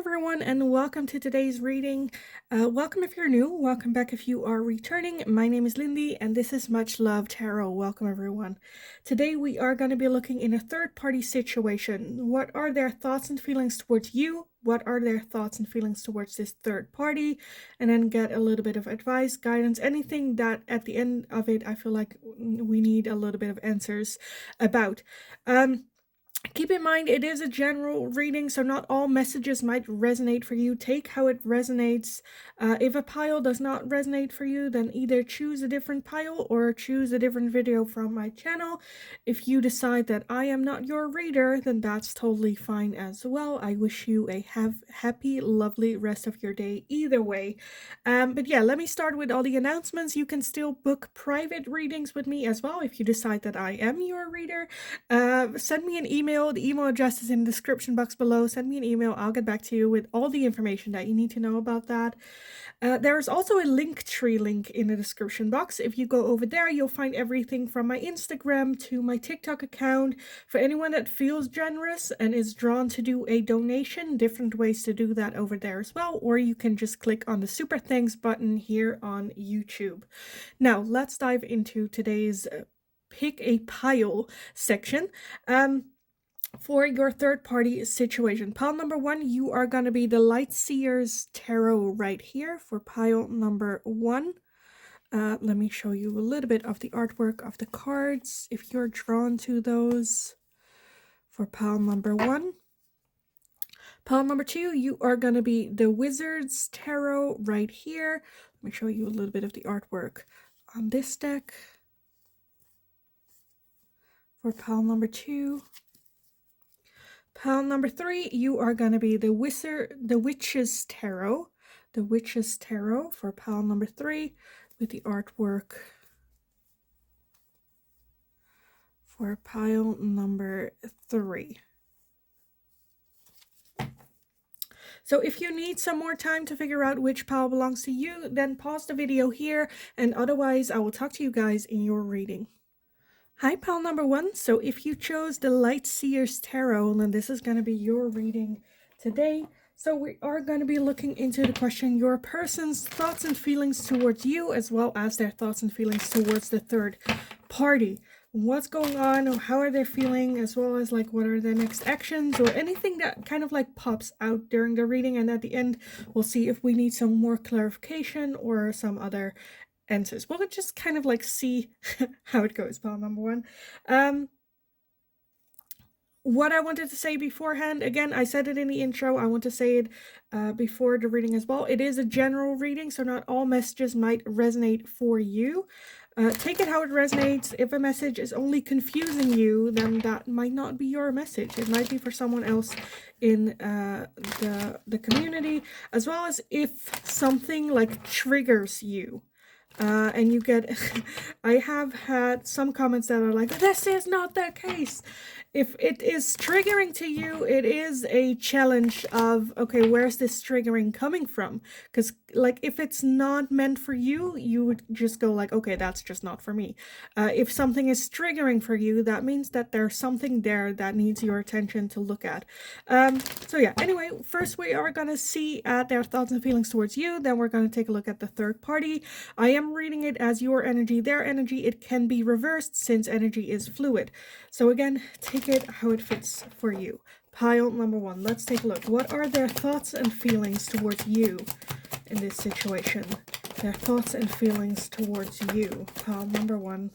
everyone, and welcome to today's reading. Welcome if you're new, welcome back if you are returning. My name is Lindy, and this is Much Love Tarot. Welcome everyone. Today we are going to be looking in a third-party situation. What are their thoughts and feelings towards you? What are their thoughts and feelings towards this third party? And then get a little bit of advice, guidance, anything that at the end of it I feel like we need a little bit of answers about. Keep in mind, it is a general reading, so not all messages might resonate for you. Take how it resonates. If a pile does not resonate for you, then either choose a different pile or choose a different video from my channel. If you decide that I am not your reader, then that's totally fine as well. I wish you a happy, lovely rest of your day either way. But yeah, let me start with all the announcements. You can still book private readings with me as well if you decide that I am your reader. Send me an email. The email address is in the description box below. Send me an email. I'll get back to you with all the information that you need to know about that. There is also a Linktree link in the description box. If you go over there, you'll find everything from my Instagram to my TikTok account. For anyone that feels generous and is drawn to do a donation, different ways to do that over there as well. Or you can just click on the super thanks button here on YouTube. Now, let's dive into today's pick a pile section. For your third party situation, pile number 1, you are going to be the Light Seers Tarot right here for pile number 1. Let me show you a little bit of the artwork of the cards if you're drawn to those. For pile number 1. Pile number 2, you are going to be the Wizards Tarot right here. Let me show you a little bit of the artwork on this deck. For pile number 2. Pile number 3, you are going to be the Witches Tarot. The Witches Tarot for pile number 3 with the artwork for pile number 3. So if you need some more time to figure out which pile belongs to you, then pause the video here, and otherwise I will talk to you guys in your reading. Hi, pile number 1. So if you chose the Light Seers Tarot, then this is going to be your reading today. So we are going to be looking into the question, your person's thoughts and feelings towards you, as well as their thoughts and feelings towards the third party. What's going on, or how are they feeling, as well as like what are their next actions, or anything that kind of like pops out during the reading. And at the end, we'll see if we need some more clarification or some other answers. We'll just kind of like see how it goes, pile number 1. What I wanted to say beforehand, again, I said it in the intro, I want to say it before the reading as well. It is a general reading, so not all messages might resonate for you. Take it how it resonates. If a message is only confusing you, then that might not be your message. It might be for someone else in the community, as well as if something like triggers you. And you get, I have had some comments that are like, this is not the case. If it is triggering to you, it is a challenge of, okay, where's this triggering coming from? Because like, if it's not meant for you, you would just go like, okay, that's just not for me. If something is triggering for you, that means that there's something there that needs your attention to look at. So yeah, anyway, first we are going to see their thoughts and feelings towards you. Then we're going to take a look at the third party. I am reading it as your energy, their energy. It can be reversed since energy is fluid. So again, take it how it fits for you. Pile number 1, let's take a look. What are their thoughts and feelings towards you in this situation? Their thoughts and feelings towards you. Pile number 1.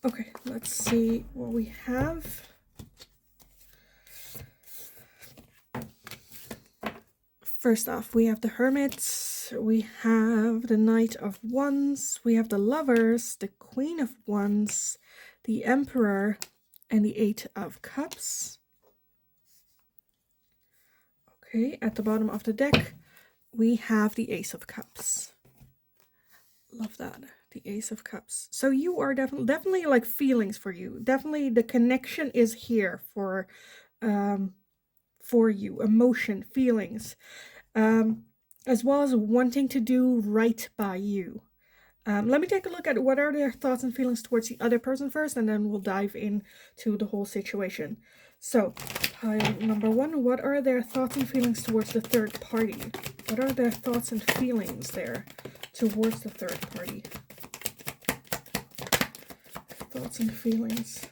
Okay, let's see what we have. First off, we have the Hermits, we have the Knight of Wands, we have the Lovers, the Queen of Wands, the Emperor, and the Eight of Cups. Okay, at the bottom of the deck, we have the Ace of Cups. Love that, the Ace of Cups. So you are definitely like feelings for you. Definitely the connection is here for you, emotion, feelings. As well as wanting to do right by you. Let me take a look at what are their thoughts and feelings towards the other person first, and then we'll dive into the whole situation. So, pile number 1, what are their thoughts and feelings towards the third party? What are their thoughts and feelings there towards the third party? Thoughts and feelings.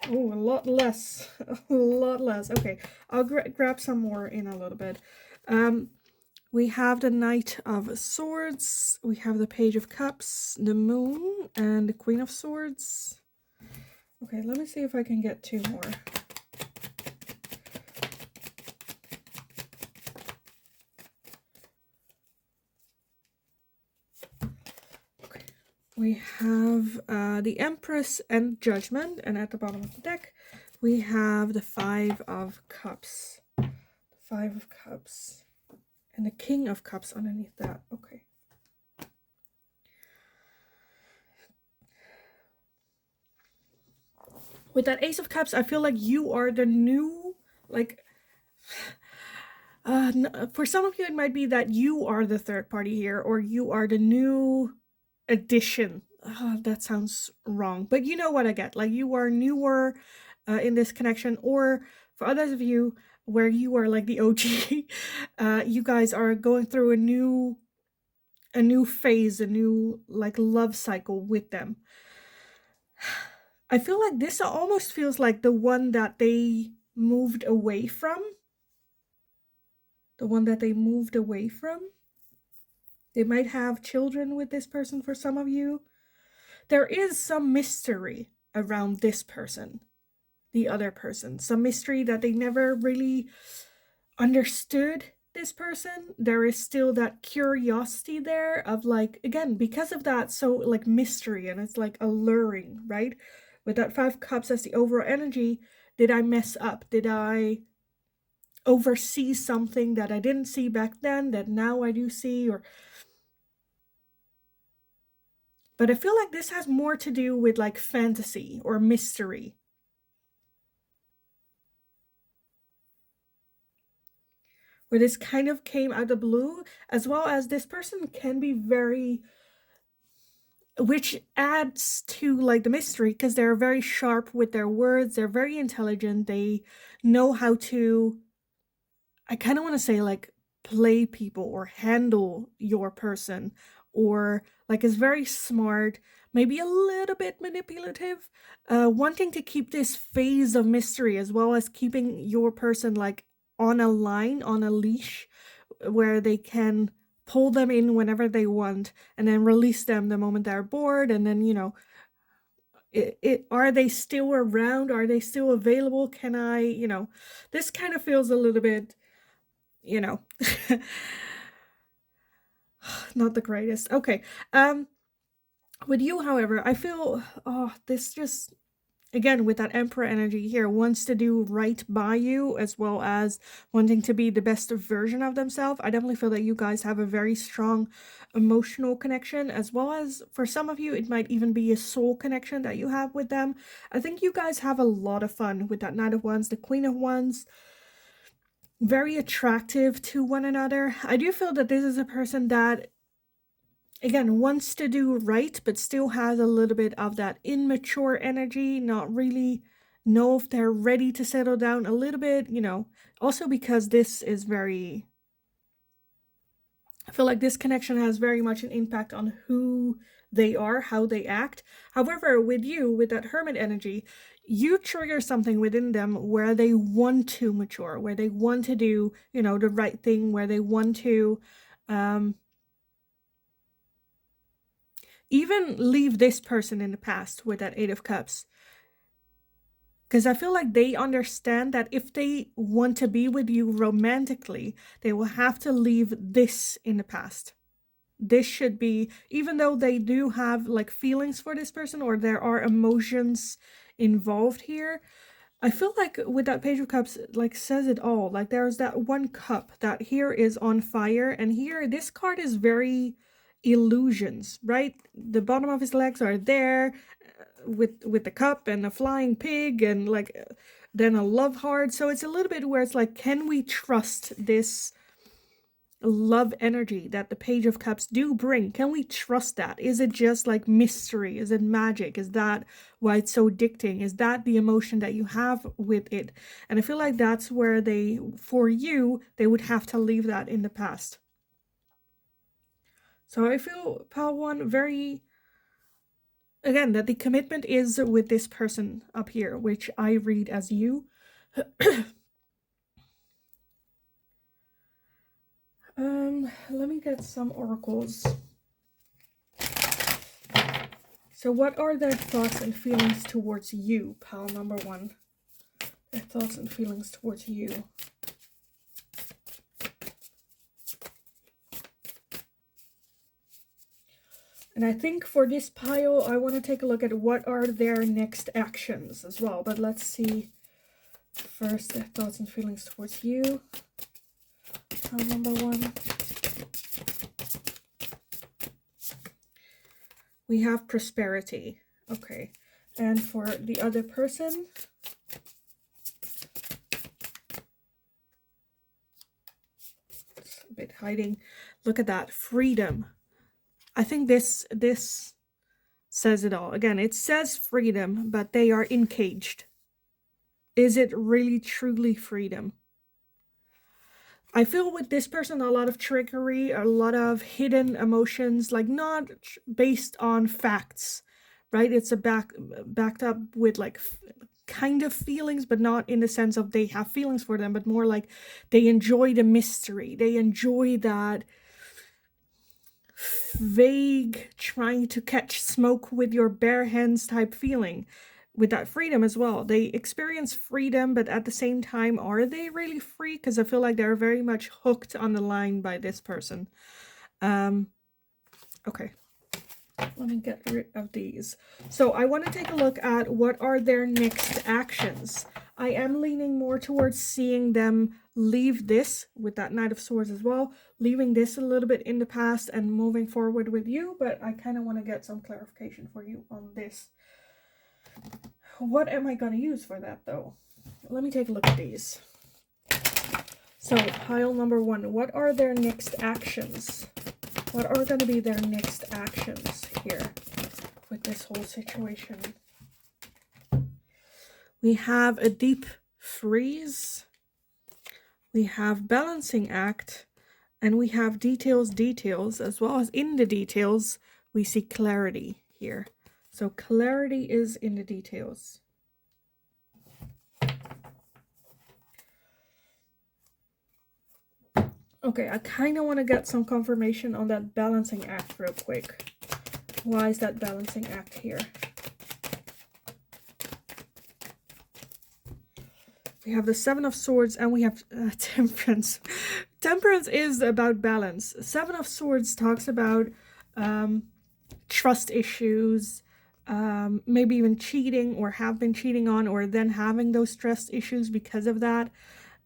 Oh, a lot less. A lot less. Okay, I'll grab some more in a little bit. We have the Knight of Swords. We have the Page of Cups, the Moon, and the Queen of Swords. Okay, let me see if I can get 2 more. Okay. We have the Empress and Judgment, and at the bottom of the deck, we have the 5 of Cups. The 5 of Cups. And the King of Cups underneath that. Okay. With that Ace of Cups, I feel like you are the new, like, for some of you, it might be that you are the third party here, or you are the new addition. That sounds wrong, but you know what I get. Like, you are newer in this connection, or for others of you, where you are like the OG, you guys are going through a new phase, a new like love cycle with them. I feel like this almost feels like the one that they moved away from. The one that they moved away from. They might have children with this person for some of you. There is some mystery around this person, the other person. Some mystery that they never really understood this person. There is still that curiosity there of like, again, because of that, so like mystery, and it's like alluring, right? With that 5 cups as the overall energy, did I mess up? Did I oversee something that I didn't see back then that now I do see? Or but I feel like this has more to do with like fantasy or mystery. Where this kind of came out of the blue, as well as this person can be very, which adds to like the mystery, because they're very sharp with their words, they're very intelligent, they know how to, I kind of want to say like play people or handle your person, or like is very smart, maybe a little bit manipulative, wanting to keep this phase of mystery, as well as keeping your person like on a line, on a leash, where they can pull them in whenever they want and then release them the moment they're bored. And then, you know, are they still around? Are they still available? Can I, you know, this kind of feels a little bit, you know, not the greatest. Okay. With you, however, I feel, oh, this just, again, with that Emperor energy here, wants to do right by you, as well as wanting to be the best version of themselves. I definitely feel that you guys have a very strong emotional connection, as well as for some of you, it might even be a soul connection that you have with them. I think you guys have a lot of fun with that Knight of Wands, the Queen of Wands. Very attractive to one another. I do feel that this is a person that, again, wants to do right, but still has a little bit of that immature energy, not really know if they're ready to settle down a little bit, you know. Also because this is very, I feel like this connection has very much an impact on who they are, how they act. However, with you, with that Hermit energy, you trigger something within them where they want to mature, where they want to do, you know, the right thing, where they want to even leave this person in the past with that 8 of Cups. Because I feel like they understand that if they want to be with you romantically, they will have to leave this in the past. This should be, even though they do have like feelings for this person, or there are emotions involved here, I feel like with that Page of Cups, like, says it all. Like, there's that one cup that here is on fire, and here, this card is very illusions, right? The bottom of his legs are there, with the cup and a flying pig, and like then a love heart. So it's a little bit where it's like, can we trust this love energy that the Page of Cups do bring. Can we trust that? Is it just like mystery? Is it magic? Is that why it's so addicting? Is that the emotion that you have with it? And I feel like that's where for you, they would have to leave that in the past. So I feel, pile one, very, again, that the commitment is with this person up here, which I read as you. Let me get some oracles. So what are their thoughts and feelings towards you, pile number one? Their thoughts and feelings towards you. And I think for this pile, I want to take a look at what are their next actions as well. But let's see first their thoughts and feelings towards you. Pile number one. We have prosperity. Okay. And for the other person, it's a bit hiding. Look at that. Freedom. I think this says it all. Again, it says freedom, but they are encaged. Is it really truly freedom? I feel with this person a lot of trickery, a lot of hidden emotions, like not based on facts, right? It's backed up with like kind of feelings, but not in the sense of they have feelings for them, but more like they enjoy the mystery. They enjoy that vague trying to catch smoke with your bare hands type feeling. With that freedom as well. They experience freedom, but at the same time, are they really free? Because I feel like they're very much hooked on the line by this person. Okay. Let me get rid of these. So I want to take a look at what are their next actions. I am leaning more towards seeing them leave this with that Knight of Swords as well, leaving this a little bit in the past and moving forward with you, but I kind of want to get some clarification for you on this. What am I going to use for that, though? Let me take a look at these. So, pile number one, what are their next actions? What are going to be their next actions here with this whole situation? We have a deep freeze. We have balancing act. And we have details, as well as in the details, we see clarity here. So clarity is in the details. Okay, I kind of want to get some confirmation on that balancing act real quick. Why is that balancing act here? We have the Seven of Swords and we have Temperance. Temperance is about balance. Seven of Swords talks about trust issues, maybe even cheating or have been cheating on, or then having those trust issues because of that,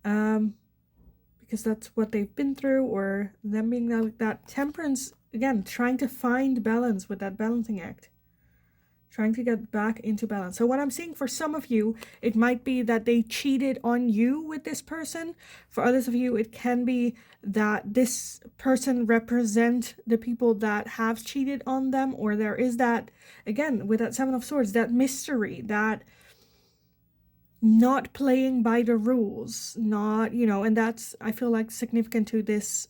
because that's what they've been through, or them being like that. Temperance, again, trying to find balance with that balancing act, trying to get back into balance. So what I'm seeing for some of you, it might be that they cheated on you with this person. For others of you, it can be that this person represent the people that have cheated on them, or there is that, again, with that Seven of Swords, that mystery, that not playing by the rules, not, you know, and that's, I feel like, significant to this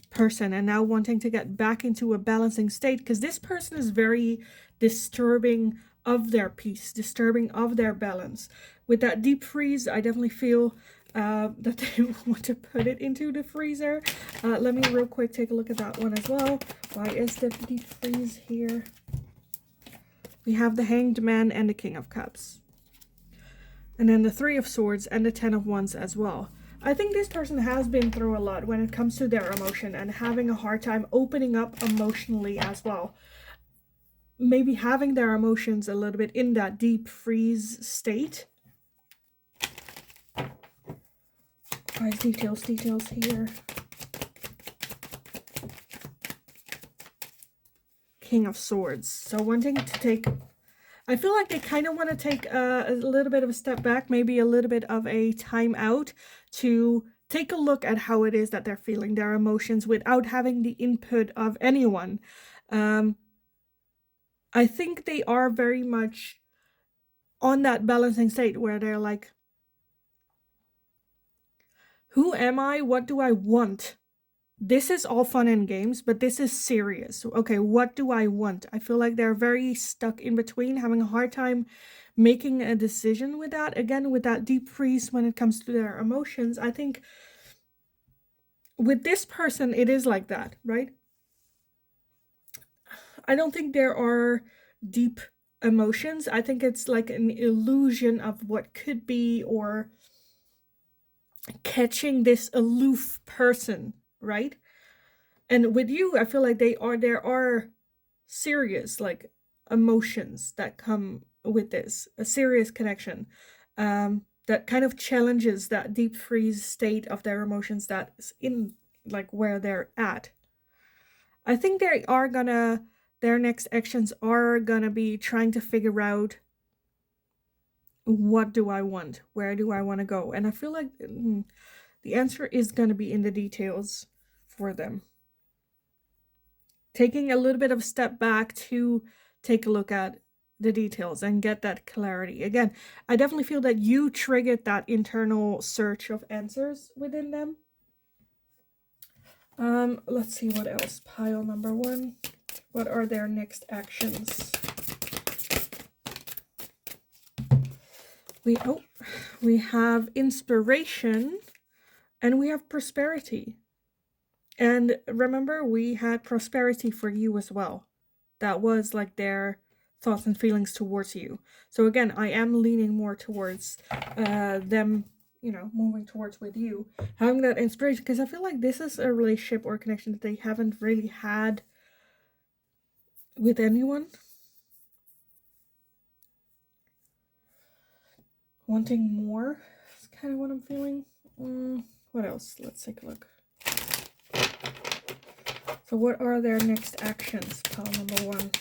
person, and now wanting to get back into a balancing state, because this person is very disturbing of their peace, disturbing of their balance. With that deep freeze, I definitely feel that they want to put it into the freezer. Let me real quick take a look at that one as well. Why is the deep freeze here? We have the Hanged Man and the King of Cups, and then the Three of Swords and the Ten of Wands as well. I think this person has been through a lot when it comes to their emotion and having a hard time opening up emotionally as well. Maybe having their emotions a little bit in that deep freeze state. Guys, details here. King of Swords. So wanting to take, I feel like they kind of want to take a little bit of a step back, maybe a little bit of a time out to take a look at how it is that they're feeling their emotions without having the input of anyone. I think they are very much on that balancing state where they're like, who am I? What do I want? This is all fun and games, but this is serious. Okay, what do I want? I feel like they're very stuck in between, having a hard time making a decision with that. Again, with that deep freeze when it comes to their emotions, I think with this person, it is like that, right? I don't think there are deep emotions. I think it's like an illusion of what could be, or catching this aloof person, right? And with you, I feel like there are serious like emotions that come with this, a serious connection that kind of challenges that deep freeze state of their emotions that's in like where they're at. I think their next actions are gonna be trying to figure out, what do I want? Where do I want to go? And I feel like the answer is gonna be in the details for them. Taking a little bit of a step back to take a look at the details and get that clarity. Again, I definitely feel that you triggered that internal search of answers within them. Let's see what else. Pile number 1. What are their next actions? We have inspiration and we have prosperity. And remember, we had prosperity for you as well. That was like their thoughts and feelings towards you. So again, I am leaning more towards them, moving towards with you, having that inspiration, because I feel like this is a relationship or connection that they haven't really had with anyone. Wanting more is kind of what I'm feeling. What else? Let's take a look. So what are their next actions? Pile number 1.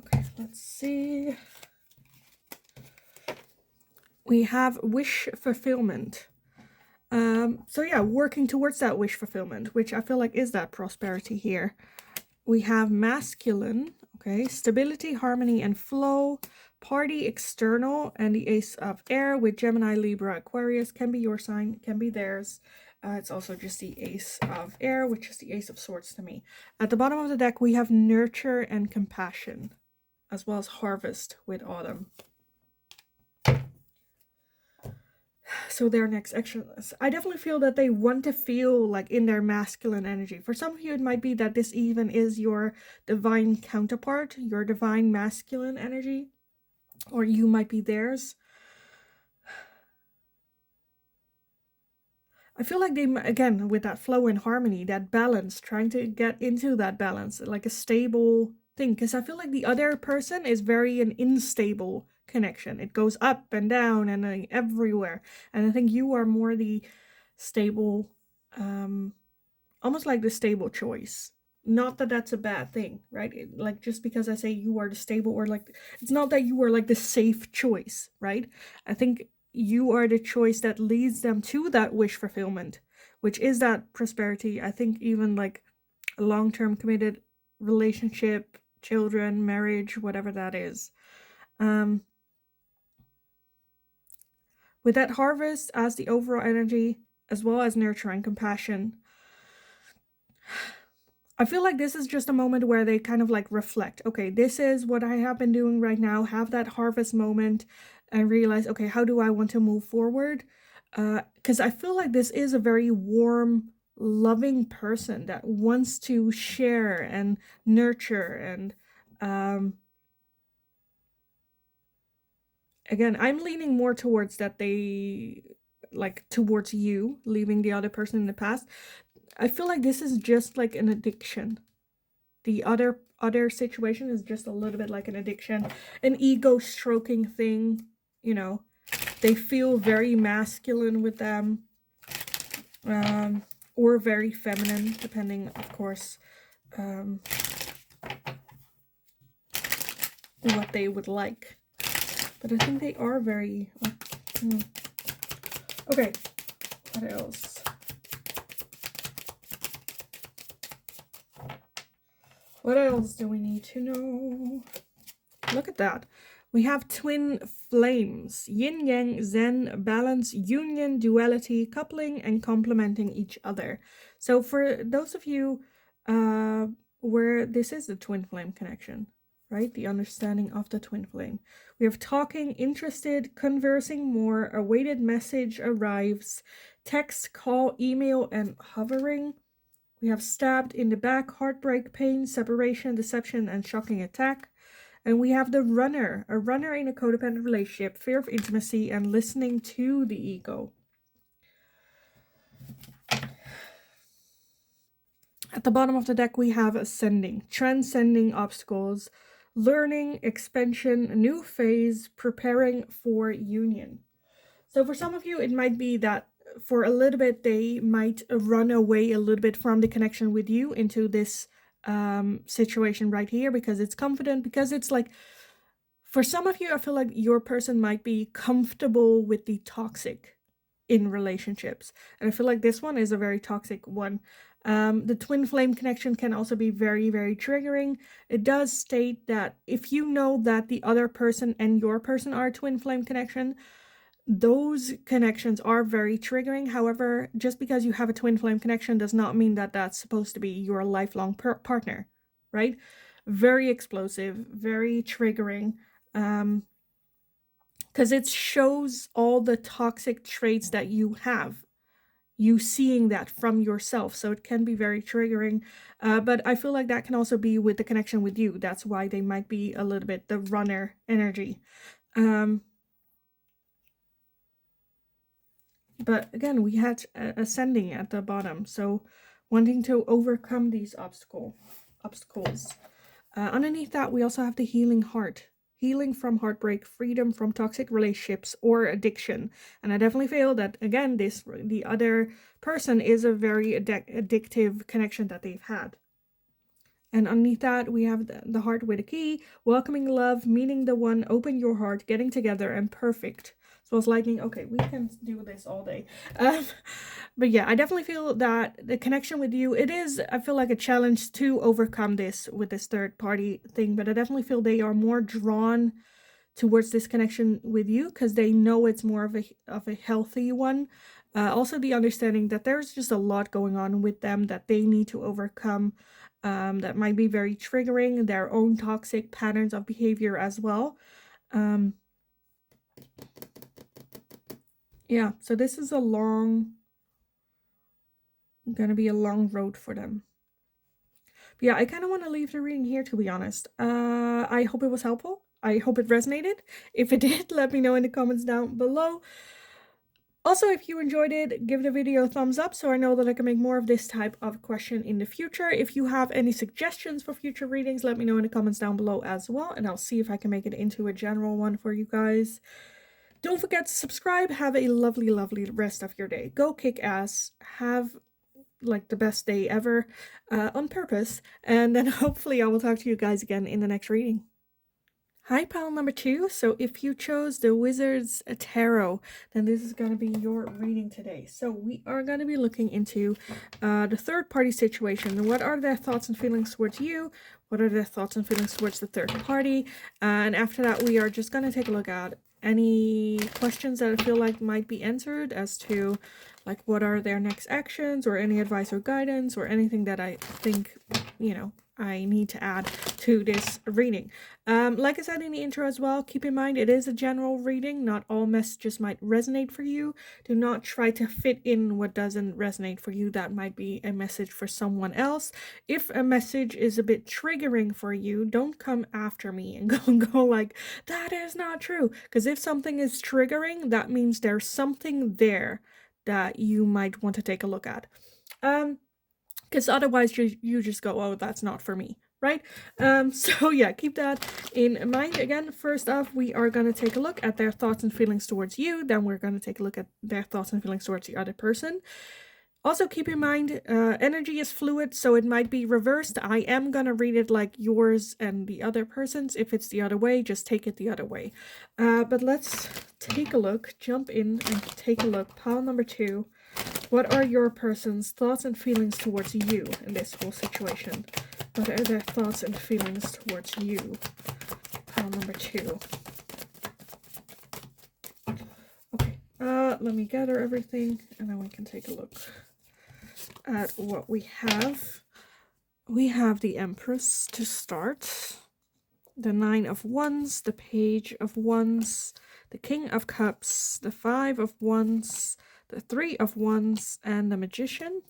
Okay, let's see. We have wish fulfillment. So yeah, working towards that wish fulfillment, which I feel like is that prosperity here. We have masculine, okay, stability, harmony, and flow. Party, external, and the ace of air with Gemini, Libra, Aquarius. Can be your sign, can be theirs. It's also just the ace of air, which is the ace of swords to me. At the bottom of the deck, we have nurture and compassion, as well as harvest with autumn. So their next action, I definitely feel that they want to feel like in their masculine energy. For some of you, it might be that this even is your divine counterpart, your divine masculine energy, or you might be theirs. I feel like they, again, with that flow and harmony, that balance, trying to get into that balance, like a stable thing, because I feel like the other person is very an unstable connection. It goes up and down and everywhere. And I think you are more the stable, almost like the stable choice. Not that that's a bad thing, right? Like, just because I say you are the stable, or like, it's not that you are like the safe choice, right? I think you are the choice that leads them to that wish fulfillment, which is that prosperity. I think even like a long-term committed relationship, children, marriage, whatever that is. With that harvest as the overall energy, as well as nurture and compassion, I feel like this is just a moment where they kind of like reflect. Okay, this is what I have been doing right now. Have that harvest moment and realize, okay, how do I want to move forward? Because I feel like this is a very warm, loving person that wants to share and nurture. And again, I'm leaning more towards that they, like, towards you, leaving the other person in the past. I feel like this is just like an addiction. The other situation is just a little bit like an addiction, an ego stroking thing, They feel very masculine with them, or very feminine, depending, of course, what they would like. But I think they are very... Okay, what else? What else do we need to know? Look at that. We have twin flames. Yin, yang, zen, balance, union, duality, coupling, and complementing each other. So for those of you where this is the twin flame connection, right? The understanding of the twin flame. We have talking, interested, conversing more, awaited message arrives, text, call, email, and hovering. We have stabbed in the back, heartbreak, pain, separation, deception, and shocking attack. And we have the runner, a runner in a codependent relationship, fear of intimacy, and listening to the ego. At the bottom of the deck, we have ascending, transcending obstacles, learning, expansion, new phase, preparing for union. So for some of you, it might be that for a little bit, they might run away a little bit from the connection with you into this situation right here, because it's confident, because it's like, for some of you, I feel like your person might be comfortable with the toxic in relationships. And I feel like this one is a very toxic one. The twin flame connection can also be very, very triggering. It does state that if you know that the other person and your person are a twin flame connection, those connections are very triggering. However, just because you have a twin flame connection does not mean that that's supposed to be your lifelong partner, right? Very explosive, very triggering, because it shows all the toxic traits that you have, you seeing that from yourself. So it can be very triggering, but I feel like that can also be with the connection with you. That's why they might be a little bit the runner energy. But again, we had ascending at the bottom, so wanting to overcome these obstacles. Underneath that, we also have the healing heart. Healing from heartbreak, freedom from toxic relationships or addiction. And I definitely feel that, again, the other person is a very addictive connection that they've had. And underneath that, we have the heart with a key, welcoming love, meeting the one, open your heart, getting together, and perfect. So I was liking, okay, we can do this all day. But yeah, I definitely feel that the connection with you, it is, I feel like a challenge to overcome this with this third party thing. But I definitely feel they are more drawn towards this connection with you because they know it's more of a healthy one. Also the understanding that there's just a lot going on with them that they need to overcome. That might be very triggering, their own toxic patterns of behavior as well. Yeah, so this is gonna be a long road for them. But yeah, I kind of want to leave the reading here, to be honest. I hope it was helpful. I hope it resonated. If it did, let me know in the comments down below. Also, if you enjoyed it, give the video a thumbs up so I know that I can make more of this type of question in the future. If you have any suggestions for future readings, let me know in the comments down below as well, and I'll see if I can make it into a general one for you guys. Don't forget to subscribe. Have a lovely, lovely rest of your day. Go kick ass. Have like the best day ever on purpose, and then hopefully I will talk to you guys again in the next reading. Hi, pile number 2. So if you chose the Wizard's Tarot, then this is going to be your reading today. So we are going to be looking into the third party situation. What are their thoughts and feelings towards you? What are their thoughts and feelings towards the third party? And after that, we are just going to take a look at any questions that I feel like might be answered as to like what are their next actions, or any advice or guidance, or anything that I think, you know, I need to add to this reading. Like I said in the intro as well, keep in mind it is a general reading. Not all messages might resonate for you. Do not try to fit in what doesn't resonate for you. That might be a message for someone else. If a message is a bit triggering for you, don't come after me and go like, that is not true. Because if something is triggering, that means there's something there that you might want to take a look at. Because otherwise you just go, oh, that's not for me, right? So yeah, keep that in mind. Again, first off, we are going to take a look at their thoughts and feelings towards you. Then we're going to take a look at their thoughts and feelings towards the other person. Also, keep in mind, energy is fluid, so it might be reversed. I am going to read it like yours and the other person's. If it's the other way, just take it the other way. But let's take a look, jump in and take a look. Pile number 2. What are your person's thoughts and feelings towards you in this whole situation? What are their thoughts and feelings towards you? Pile number 2. Okay, let me gather everything and then we can take a look at what we have. We have the Empress to start, the 9 of Wands, the Page of Wands, the King of Cups, the 5 of Wands, the 3 of Wands, and the Magician.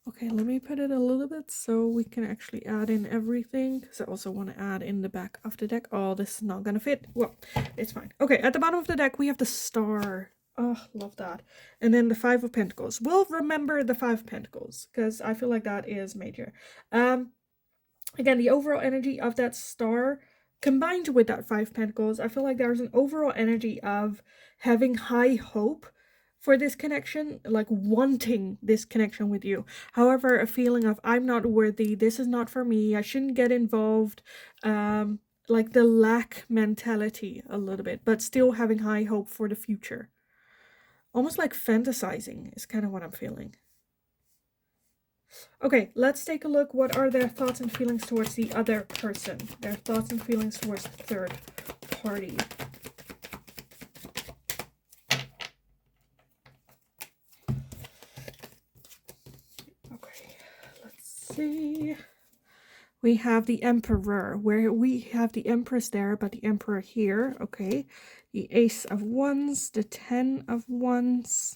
Okay, let me put it a little bit so we can actually add in everything, because I also want to add in the back of the deck. Oh, this is not gonna fit. Well, it's fine. Okay, at the bottom of the deck we have the Star. Oh, love that. And then the 5 of Pentacles. We'll remember the 5 of Pentacles, because I feel like that is major. Again, the overall energy of that Star combined with that 5 of Pentacles, I feel like there's an overall energy of having high hope for this connection, like wanting this connection with you. However, a feeling of I'm not worthy, this is not for me, I shouldn't get involved, like the lack mentality a little bit, but still having high hope for the future. Almost like fantasizing is kind of what I'm feeling. Okay, let's take a look. What are their thoughts and feelings towards the other person? Their thoughts and feelings towards the third party. Okay, let's see. We have the Emperor, where we have the Empress there, but the Emperor here. Okay, the Ace of Wands, the 10 of Wands,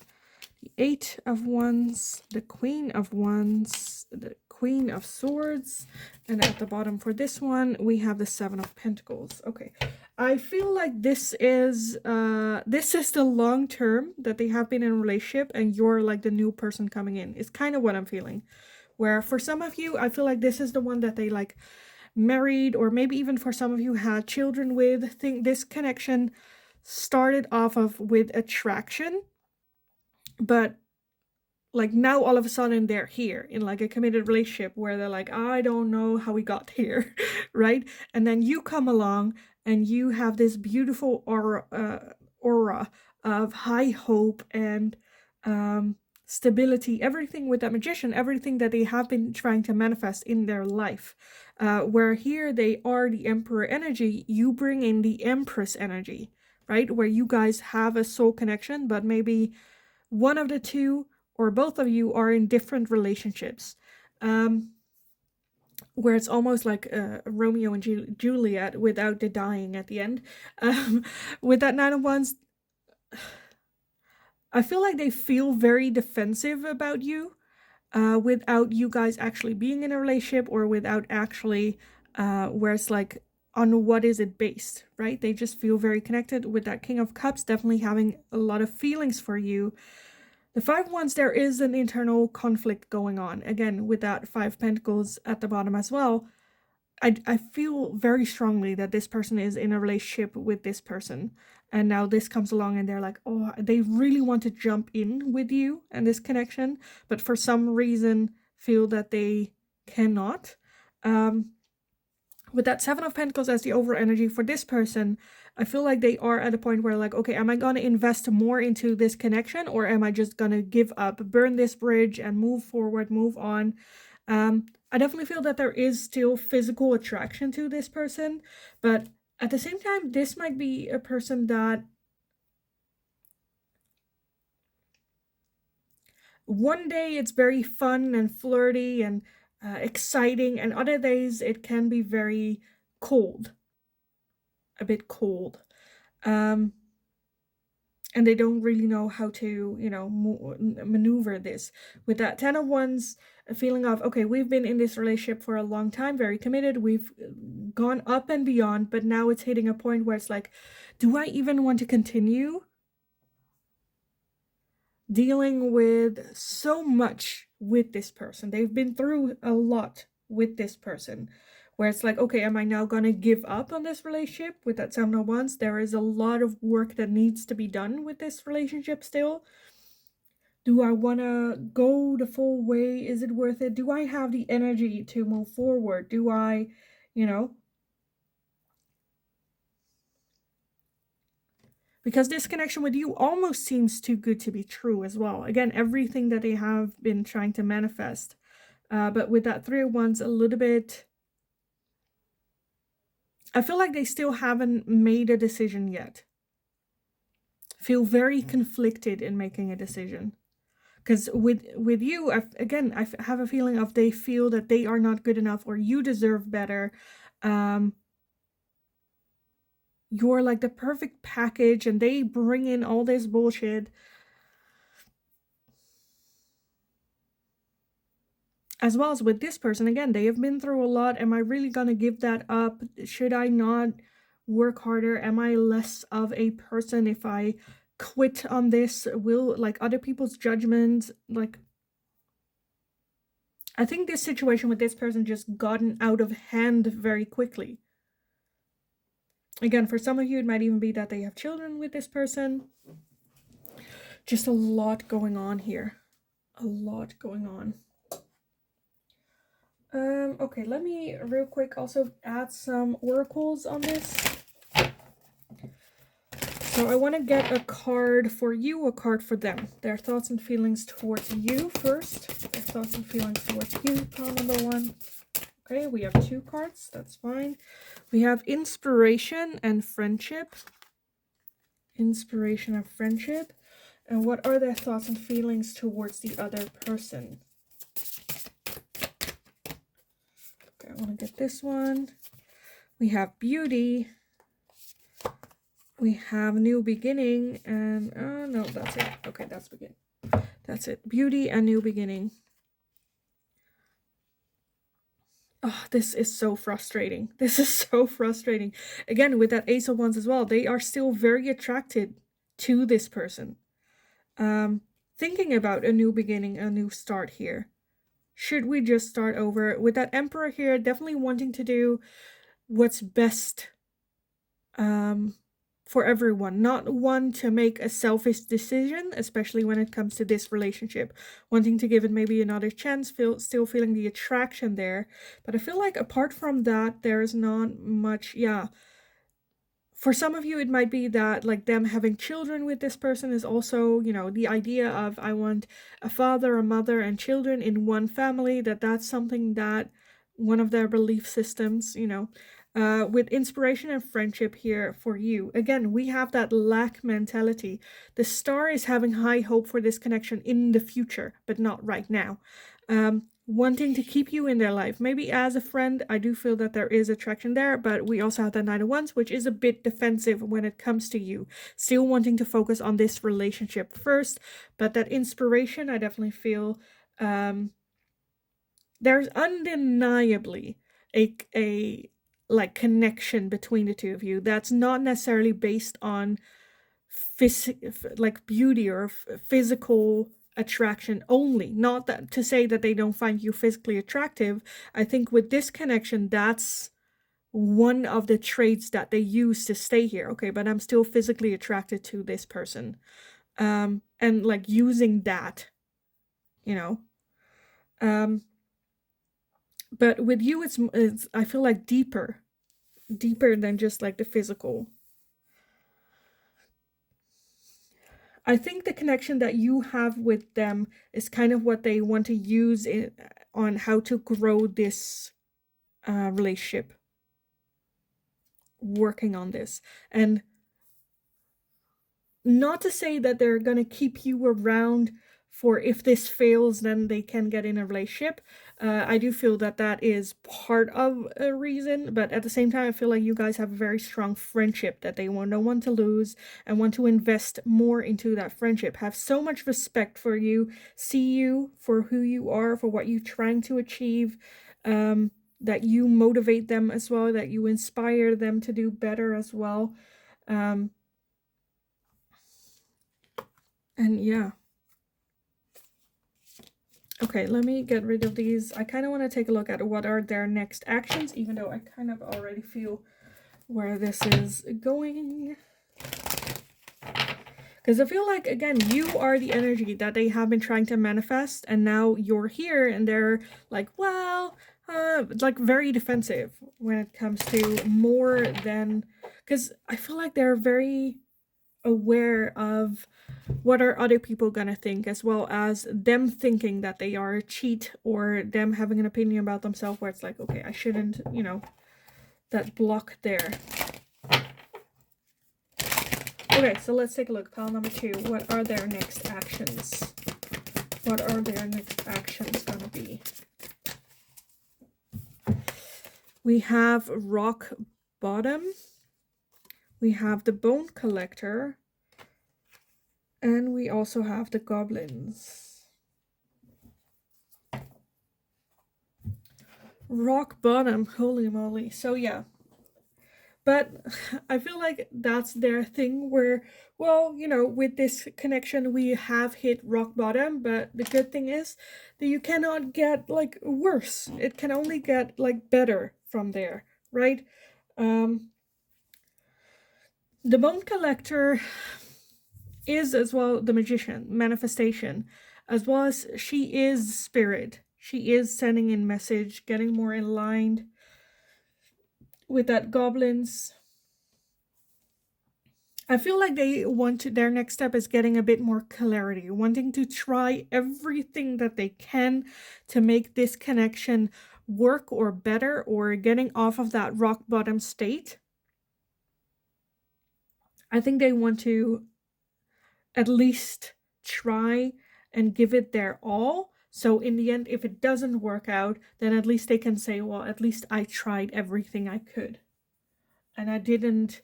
the 8 of Wands, the Queen of Wands, the Queen of Swords, and at the bottom for this one, we have the 7 of Pentacles. Okay, I feel like this is the long term that they have been in a relationship, and you're like the new person coming in. It's kind of what I'm feeling. Where for some of you, I feel like this is the one that they like married, or maybe even for some of you had children with. I think this connection started off with attraction, but like now all of a sudden they're here in like a committed relationship where they're like, I don't know how we got here, right? And then you come along and you have this beautiful aura of high hope and stability, everything with that Magician, everything that they have been trying to manifest in their life. Where here they are the Emperor energy, you bring in the Empress energy, right? Where you guys have a soul connection, but maybe one of the two or both of you are in different relationships. Where it's almost like Romeo and Juliet without the dying at the end. With that 9 of Wands, I feel like they feel very defensive about you without you guys actually being in a relationship, or without actually, where it's like, on what is it based, right? They just feel very connected. With that King of Cups definitely having a lot of feelings for you. The 5 of Wands, there is an internal conflict going on. Again, with that 5 Pentacles at the bottom as well. I feel very strongly that this person is in a relationship with this person. And now this comes along and they're like, oh, they really want to jump in with you and this connection. But for some reason feel that they cannot. With that 7 of Pentacles as the overall energy for this person, I feel like they are at a point where like, okay, am I going to invest more into this connection, or am I just going to give up, burn this bridge and move forward, move on? I definitely feel that there is still physical attraction to this person, but at the same time, this might be a person that one day it's very fun and flirty and exciting, and other days it can be very cold, a bit cold. And they don't really know how to, you know, maneuver this. With that 10 of Wands, a feeling of, okay, we've been in this relationship for a long time, very committed, we've gone up and beyond, but now it's hitting a point where it's like, do I even want to continue dealing with so much with this person? They've been through a lot with this person, where it's like, okay, am I now gonna give up on this relationship? With that 7 of Wands, there is a lot of work that needs to be done with this relationship still. Do I want to go the full way? Is it worth it? Do I have the energy to move forward? Do I, you know, because this connection with you almost seems too good to be true as well. Again, everything that they have been trying to manifest. But with that 3 of Wands, a little bit, I feel like they still haven't made a decision yet. Feel very conflicted in making a decision. Because with you, I have a feeling of they feel that they are not good enough or you deserve better. You're like the perfect package and they bring in all this bullshit. As well as with this person, again, they have been through a lot. Am I really gonna give that up? Should I not work harder? Am I less of a person if I quit on this? Will, like, other people's judgments, like, I think this situation with this person just gotten out of hand very quickly. Again, for some of you, it might even be that they have children with this person. Just a lot going on here. A lot going on. Okay, let me real quick also add some oracles on this. So I want to get a card for you, a card for them. Their thoughts and feelings towards you first. Their thoughts and feelings towards you, pile number 1. Okay, we have 2 cards. That's fine. We have inspiration and friendship. Inspiration and friendship. And what are their thoughts and feelings towards the other person? Okay, I want to get this one. We have beauty. We have new beginning. And, no, that's it. Okay, that's beginning. That's it. Beauty and new beginning. Oh, this is so frustrating. This is so frustrating. Again, with that Ace of Wands as well, they are still very attracted to this person. Thinking about a new beginning, a new start here. Should we just start over? With that Emperor here, definitely wanting to do what's best for everyone. Not one to make a selfish decision, especially when it comes to this relationship. Wanting to give it maybe another chance, still feeling the attraction there. But I feel like apart from that, there's not much, For some of you, it might be that, like, them having children with this person is also, you know, the idea of I want a father, a mother, and children in one family, that's something that one of their belief systems, you know. With inspiration and friendship here for you. Again, we have that lack mentality. The star is having high hope for this connection in the future, but not right now. Wanting to keep you in their life. Maybe as a friend, I do feel that there is attraction there, but we also have the Knight of Wands, which is a bit defensive when it comes to you. Still wanting to focus on this relationship first, but that inspiration, I definitely feel there's undeniably a like connection between the two of you that's not necessarily based on like beauty or physical attraction only. Not that to say that they don't find you physically attractive. I think with this connection, that's one of the traits that they use to stay here. Okay, but I'm still physically attracted to this person. And like using that, you know. But with you, it's I feel like deeper than just like the physical. I think the connection that you have with them is kind of what they want to use on how to grow this relationship. Working on this. And not to say that they're going to keep you around for if this fails, then they can get in a relationship. I do feel that is part of a reason, but at the same time, I feel like you guys have a very strong friendship that they don't want to lose and want to invest more into that friendship. Have so much respect for you, see you for who you are, for what you're trying to achieve, that you motivate them as well, that you inspire them to do better as well. And yeah. Okay, let me get rid of these. I kind of want to take a look at what are their next actions, even though I kind of already feel where this is going. Because Because I feel like, again, you are the energy that they have been trying to manifest, and now you're here, and they're like, well, like very defensive when it comes to more than, because I feel like they're very aware of what are other people gonna think, as well as them thinking that they are a cheat, or them having an opinion about themselves where it's like, okay, I shouldn't, you know, that block there. Okay, so let's take a look. Pile number 2. What are their next actions? What are their next actions going to be? We have rock bottom. We have the bone collector. And we also have the goblins. Rock bottom. Holy moly. So yeah. But I feel like that's their thing where, well, you know, with this connection, we have hit rock bottom, but the good thing is that you cannot get, like, worse. It can only get, like, better from there, right? The bone collector is as well the magician, manifestation, as well as she is spirit. She is sending in message, getting more in line with that goblins. I feel like they want to, their next step is getting a bit more clarity, wanting to try everything that they can to make this connection work or better, or getting off of that rock bottom state. I think they want to at least try and give it their all. So in the end, if it doesn't work out, then at least they can say, well, at least I tried everything I could. And I didn't,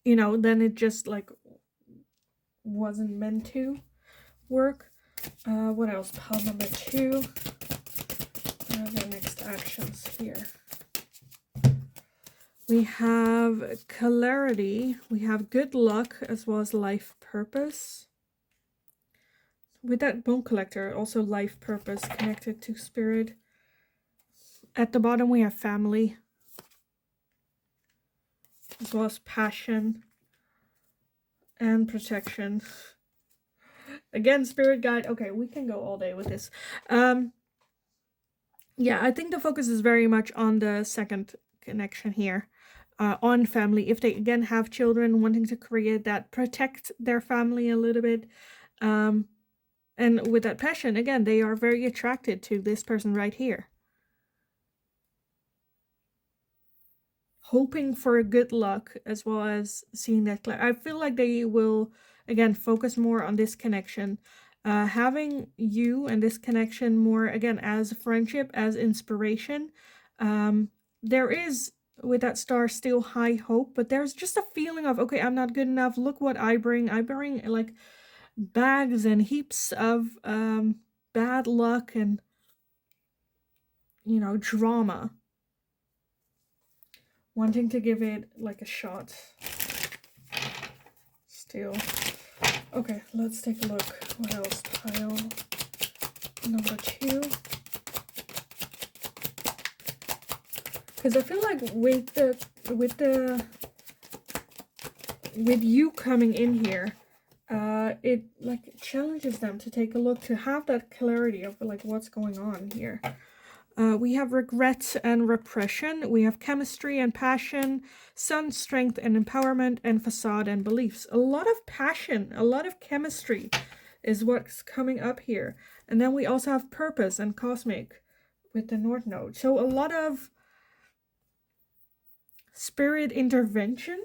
you know, then it just like wasn't meant to work. What else? Pile number 2. What are the next actions here? We have clarity. We have good luck as well as life purpose. With that bone collector, also life purpose connected to spirit. At the bottom, we have family, as well as passion and protection. Again, spirit guide. Okay, we can go all day with this. Yeah, I think the focus is very much on the second connection here, on family. If they, again, have children, wanting to create that, protect their family a little bit. And with that passion, again, they are very attracted to this person right here. Hoping for good luck, as well as seeing that I feel like they will, again, focus more on this connection. Having you and this connection more, again, as a friendship, as inspiration. There is, with that star, still high hope, but there's just a feeling of, okay, I'm not good enough. Look what I bring. I bring, like, bags and heaps of bad luck and, you know, drama. Wanting to give it like a shot still. Okay, let's take a look. What else? Pile number 2. Because I feel like with you coming in here, it like challenges them to take a look, to have that clarity of like what's going on here. We have regret and repression. We have chemistry and passion, sun, strength and empowerment, and facade and beliefs. A lot of passion, a lot of chemistry is what's coming up here. And then we also have purpose and cosmic with the North Node. So a lot of spirit intervention,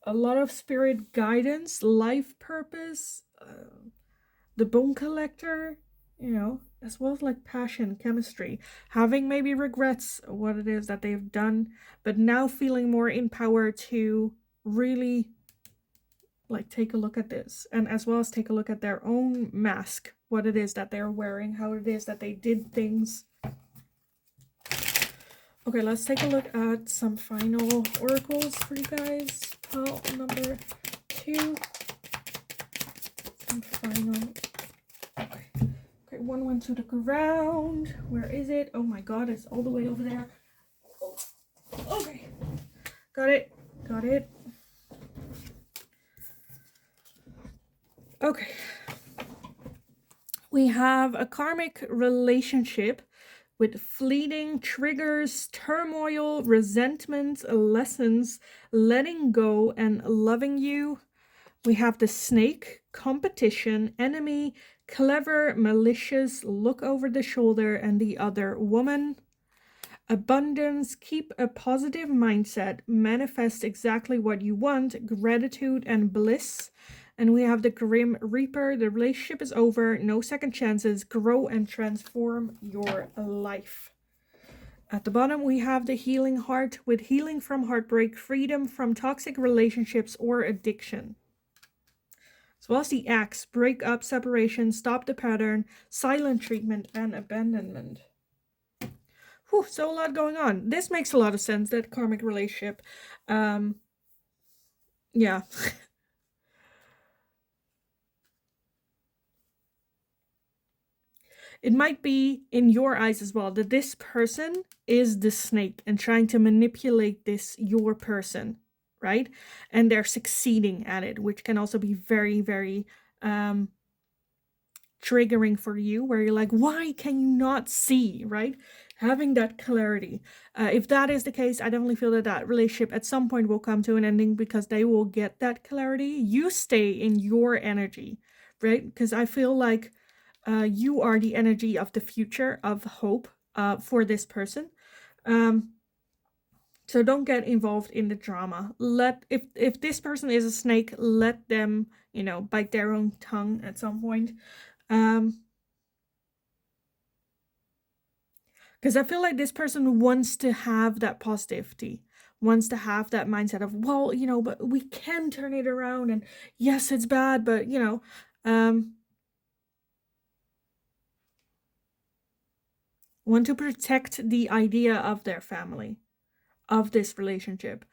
a lot of spirit guidance, life purpose, the bone collector, you know, as well as like passion, chemistry, having maybe regrets what it is that they've done, but now feeling more empowered to really like take a look at this, and as well as take a look at their own mask, what it is that they're wearing, how it is that they did things. Okay, let's take a look at some final oracles for you guys. Pile number 2. Some final. Okay. Okay, one went to the ground. Where is it? Oh my god, it's all the way over there. Oh. Okay. Got it. got it. Okay. We have a karmic relationship with fleeting triggers, turmoil, resentment, lessons, letting go, and loving you. We have the snake, competition, enemy, clever, malicious, look over the shoulder, and the other woman. Abundance, keep a positive mindset, manifest exactly what you want, gratitude and bliss. And we have the Grim Reaper, the relationship is over, no second chances, grow and transform your life. At the bottom, we have the Healing Heart with healing from heartbreak, freedom from toxic relationships or addiction. As well as the Axe, break up, separation, stop the pattern, silent treatment, and abandonment. Whew, so a lot going on. This makes a lot of sense, that karmic relationship. Yeah. It might be in your eyes as well that this person is the snake and trying to manipulate your person, right? And they're succeeding at it, which can also be very, very triggering for you, where you're like, why can you not see, right? Having that clarity. If that is the case, I definitely feel that that relationship at some point will come to an ending because they will get that clarity. You stay in your energy, right? Because I feel like you are the energy of the future, of hope for this person. So don't get involved in the drama. If this person is a snake, let them, bite their own tongue at some point. Because I feel like this person wants to have that positivity, wants to have that mindset of, well, but we can turn it around, and yes, it's bad, but want to protect the idea of their family, of this relationship.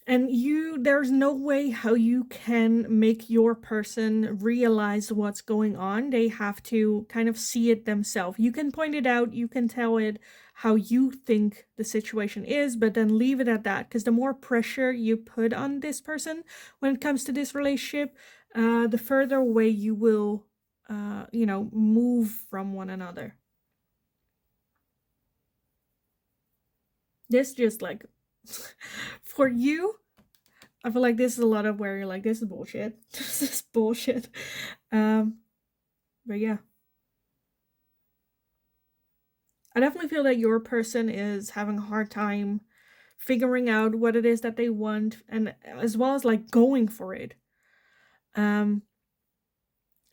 And there's no way how you can make your person realize what's going on. They have to kind of see it themselves. You can point it out, you can tell it how you think the situation is, but then leave it at that. Because the more pressure you put on this person when it comes to this relationship, the further away you will, move from one another. This just like... for you, I feel like this is a lot of where you're like, this is bullshit. This is bullshit. But yeah. I definitely feel that your person is having a hard time figuring out what it is that they want, and as well as like going for it.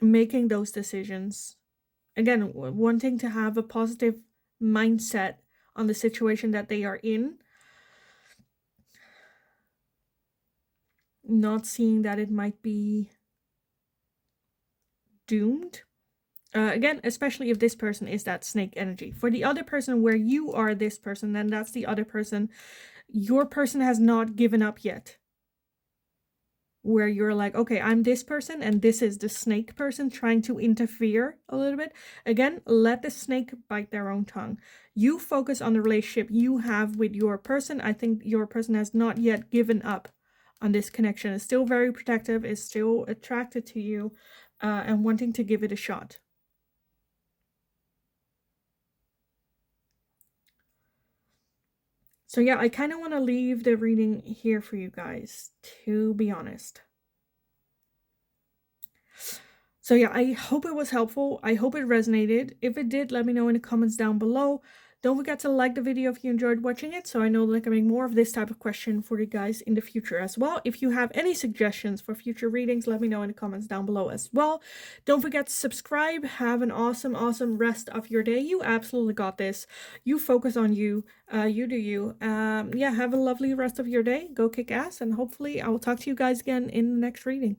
Making those decisions. Again, wanting to have a positive mindset on the situation that they are in. Not seeing that it might be doomed. Again, especially if this person is that snake energy. For the other person, where you are this person, then that's the other person. Your person has not given up yet. Where you're like, okay, I'm this person and this is the snake person trying to interfere a little bit. Again, let the snake bite their own tongue. You focus on the relationship you have with your person. I think your person has not yet given up on this connection. Is still very protective, is still attracted to you, and wanting to give it a shot. So yeah, I kind of want to leave the reading here for you guys, to be honest. So yeah, I hope it was helpful. I hope it resonated. If it did, let me know in the comments down below. Don't forget to like the video if you enjoyed watching it, so I know that I can make more of this type of question for you guys in the future as well. If you have any suggestions for future readings, let me know in the comments down below as well. Don't forget to subscribe. Have an awesome, awesome rest of your day. You absolutely got this. You focus on you. You do you. Yeah, have a lovely rest of your day. Go kick ass, and hopefully I will talk to you guys again in the next reading.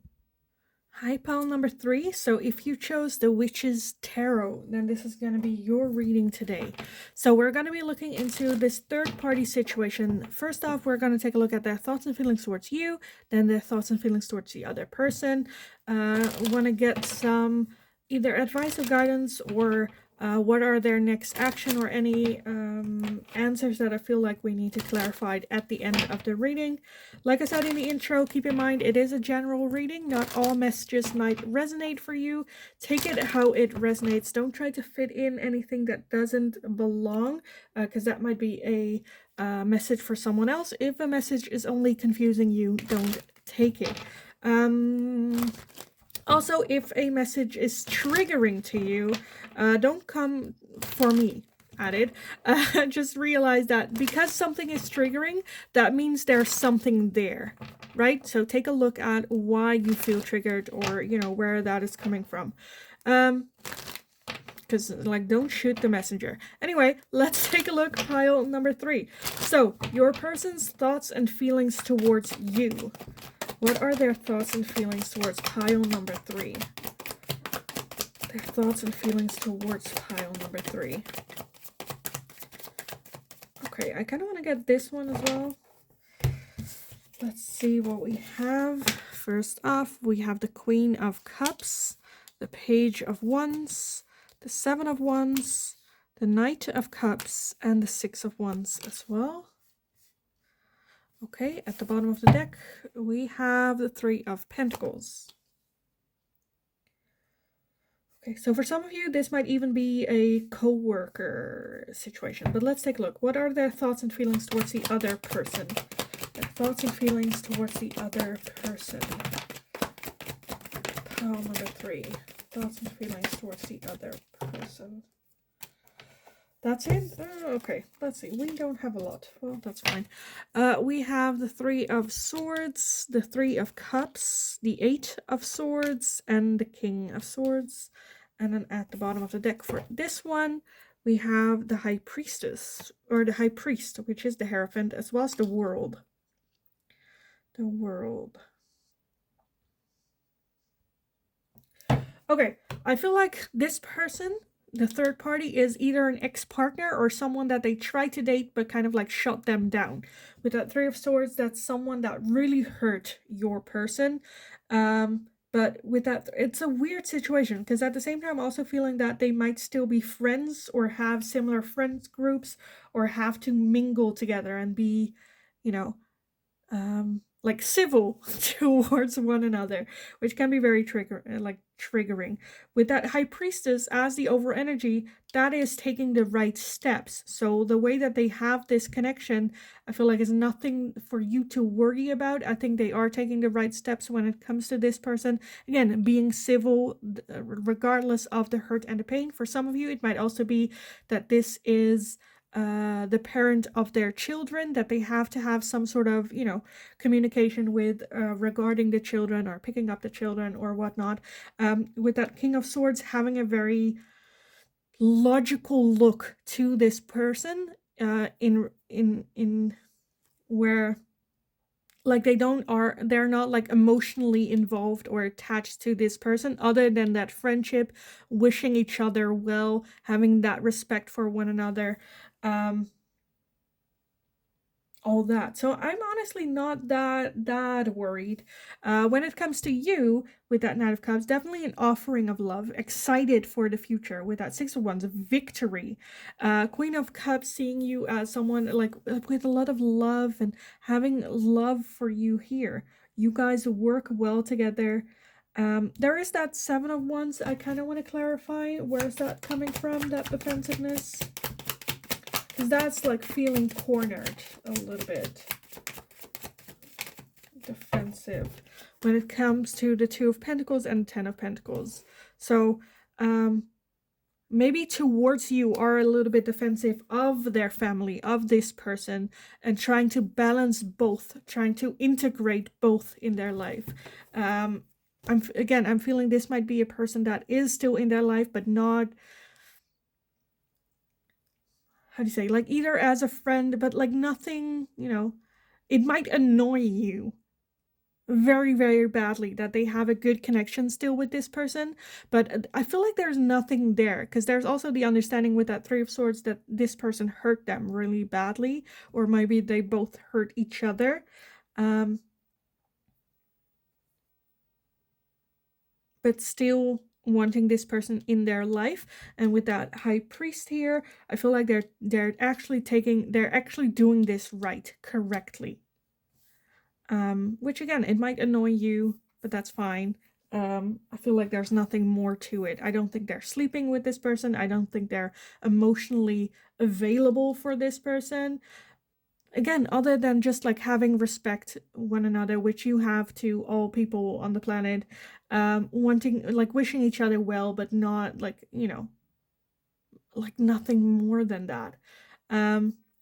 Hi, pile number 3. So if you chose the Witch's Tarot, then this is going to be your reading today. So we're going to be looking into this third-party situation. First off, we're going to take a look at their thoughts and feelings towards you, then their thoughts and feelings towards the other person. Want to get some either advice or guidance or What are their next action or any answers that I feel like we need to clarify at the end of the reading. Like I said in the intro, keep in mind it is a general reading. Not all messages might resonate for you. Take it how it resonates. Don't try to fit in anything that doesn't belong, because that might be a message for someone else. If a message is only confusing you, don't take it. Also, if a message is triggering to you, don't come for me at it. Just realize that because something is triggering, that means there's something there, right? So take a look at why you feel triggered, or, you know, where that is coming from. Because, like, don't shoot the messenger. Anyway, let's take a look. Pile number 3. So, your person's thoughts and feelings towards you. What are their thoughts and feelings towards pile number 3? Their thoughts and feelings towards pile number 3. Okay, I kind of want to get this one as well. Let's see what we have. First off, we have the Queen of Cups, the Page of Wands, the 7 of Wands, the Knight of Cups, and the 6 of Wands as well. Okay, at the bottom of the deck, we have the 3 of Pentacles. Okay, so for some of you, this might even be a co-worker situation. But let's take a look. What are their thoughts and feelings towards the other person? Their thoughts and feelings towards the other person. Pile number 3. Thoughts and feelings towards the other person. That's it? Okay, let's see. We don't have a lot. Well, that's fine. We have the 3 of Swords, the 3 of Cups, the 8 of Swords, and the King of Swords. And then at the bottom of the deck for this one, we have the High Priestess, or the High Priest, which is the Hierophant, as well as the World. The World. Okay, I feel like this person, the third party, is either an ex-partner or someone that they tried to date but kind of like shut them down. With that 3 of Swords, that's someone that really hurt your person. But with that, it's a weird situation, because at the same time I'm also feeling that they might still be friends or have similar friends groups or have to mingle together and be, you know, like civil towards one another, which can be very triggering. With that High Priestess as the over energy, that is taking the right steps. So the way that they have this connection, I feel like is nothing for you to worry about. I think they are taking the right steps when it comes to this person. Again, being civil regardless of the hurt and the pain. For some of you, it might also be that this is the parent of their children, that they have to have some sort of, you know, communication with regarding the children or picking up the children or whatnot. With that King of Swords having a very logical look to this person, in where, like, they're not like emotionally involved or attached to this person, other than that friendship, wishing each other well, having that respect for one another, all that. So I'm honestly not that worried. When it comes to you, with that Knight of Cups, definitely an offering of love, excited for the future. With that 6 of Wands, victory. Queen of Cups, seeing you as someone like with a lot of love and having love for you here. You guys work well together. There is that 7 of Wands. I kind of want to clarify, where's that coming from, that defensiveness? Because that's like feeling cornered a little bit. Defensive. When it comes to the 2 of Pentacles and 10 of Pentacles. So, maybe towards you are a little bit defensive of their family, of this person, and trying to balance both, trying to integrate both in their life. I'm feeling this might be a person that is still in their life, but not, how do you say, like either as a friend, but like nothing, you know, it might annoy you very, very badly that they have a good connection still with this person, but I feel like there's nothing there, because there's also the understanding with that 3 of Swords that this person hurt them really badly, or maybe they both hurt each other. But still, wanting this person in their life. And with that high priest here, I feel like they're actually doing this right, correctly. Which again, it might annoy you, but that's fine. I feel like there's nothing more to it. I don't think they're sleeping with this person. I don't think they're emotionally available for this person. Again, other than just like having respect one another, which you have to all people on the planet, wanting, like, wishing each other well, but not like, like nothing more than that.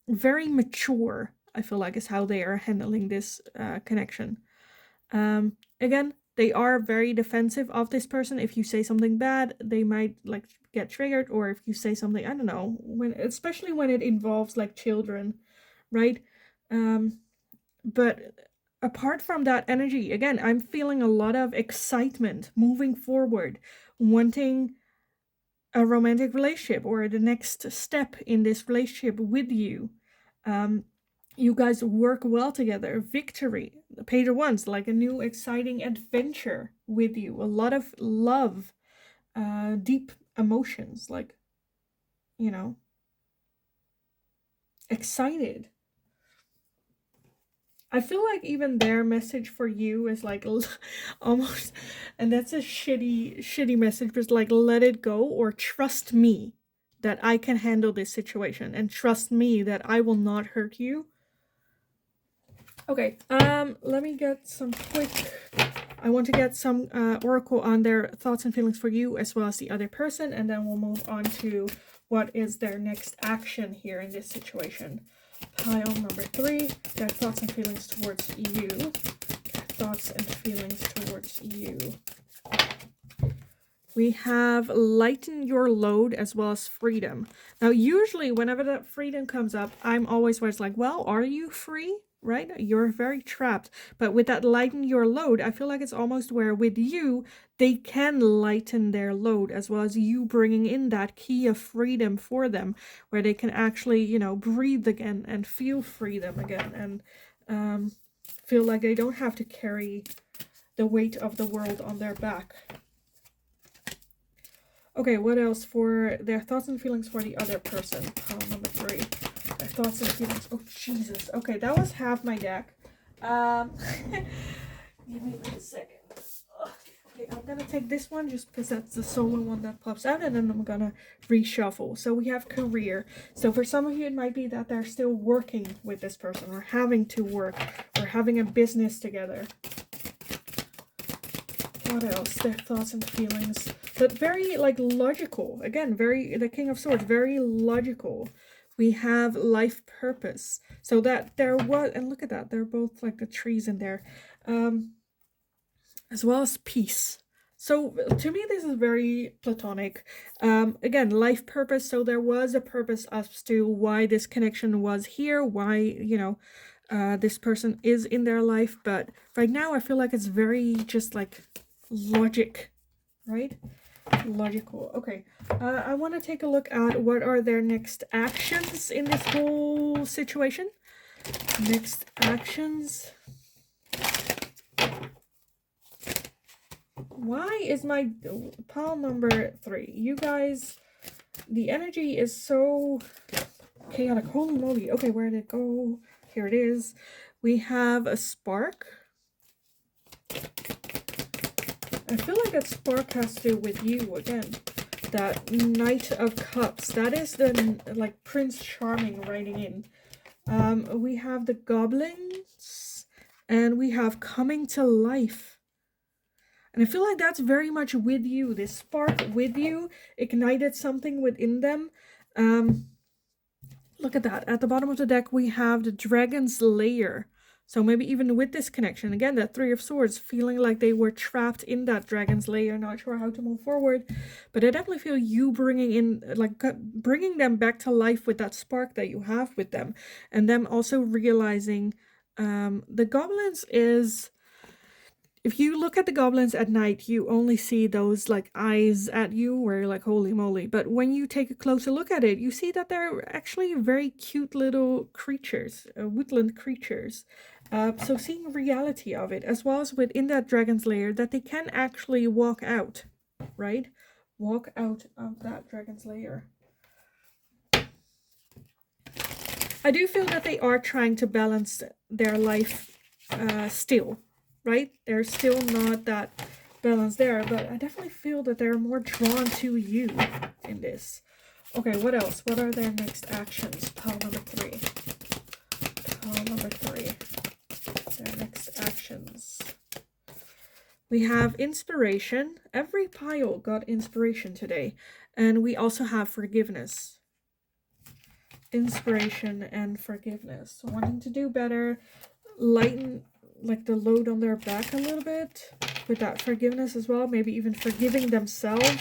Very mature, I feel like, is how they are handling this connection. Again, they are very defensive of this person. If you say something bad, they might like get triggered, or if you say something, I don't know, especially when it involves like children, right? But apart from that energy, again, I'm feeling a lot of excitement moving forward, wanting a romantic relationship or the next step in this relationship with you. You guys work well together. Victory, the page of wands, like a new exciting adventure with you. A lot of love, deep emotions, like, excited. I feel like even their message for you is like almost, and that's a shitty message, but it's like, let it go, or trust me that I can handle this situation, and trust me that I will not hurt you. Okay, let me get some quick, I want to get some oracle on their thoughts and feelings for you as well as the other person, and then we'll move on to what is their next action here in this situation. Pile number 3, their thoughts and feelings towards you. Thoughts and feelings towards you. We have lighten your load as well as freedom. Now, usually whenever that freedom comes up, I'm always like, well, are you free? Right? You're very trapped. But with that lighten your load, I feel like it's almost where with you, they can lighten their load, as well as you bringing in that key of freedom for them, where they can actually, breathe again and feel freedom again, and feel like they don't have to carry the weight of the world on their back. Okay, what else for their thoughts and feelings for the other person? Pile number 3. Their thoughts and feelings. Oh, Jesus. Okay, that was half my deck. Give me a second. Okay, I'm gonna take this one just because that's the solo one that pops out, and then I'm gonna reshuffle. So we have career. So for some of you, it might be that they're still working with this person, or having to work, or having a business together. What else? Their thoughts and feelings. But very, like, logical. Again, the King of Swords, very logical. We have life purpose. So that there was, and look at that, they're both like the trees in there. As well as peace. So to me, this is very platonic. Again, life purpose. So there was a purpose as to why this connection was here, why, this person is in their life. But right now, I feel like it's very just like logic, right? Logical. Okay, I want to take a look at what are their next actions in this whole situation. Next actions. Why is my pile number 3? You guys, the energy is so chaotic. Holy moly. Okay, where did it go? Here it is. We have a spark. I feel like that spark has to do with you again. That Knight of Cups. That is the, like, Prince Charming writing in. We have the goblins. And we have coming to life. And I feel like that's very much with you. This spark with you ignited something within them. Look at that. At the bottom of the deck, we have the Dragon's Lair. So maybe even with this connection, again, that 3 of Swords, feeling like they were trapped in that Dragon's Lair, not sure how to move forward. But I definitely feel you bringing in, like, bringing them back to life with that spark that you have with them. And them also realizing the goblins is... If you look at the goblins at night, you only see those like eyes at you where you're like, holy moly. But when you take a closer look at it, you see that they're actually very cute little creatures, woodland creatures. So seeing reality of it, as well as within that dragon's lair, that they can actually walk out. right? Walk out of that dragon's lair. I do feel that they are trying to balance their life still, right? They're still not that balance there, but I definitely feel that they're more drawn to you in this. Okay, what else? What are their next actions? Pile number 3. Pile number 3. Their next actions. We have inspiration. Every pile got inspiration today. And we also have forgiveness. Inspiration and forgiveness. Wanting to do better. Lighten like the load on their back a little bit. With that forgiveness as well. Maybe even forgiving themselves.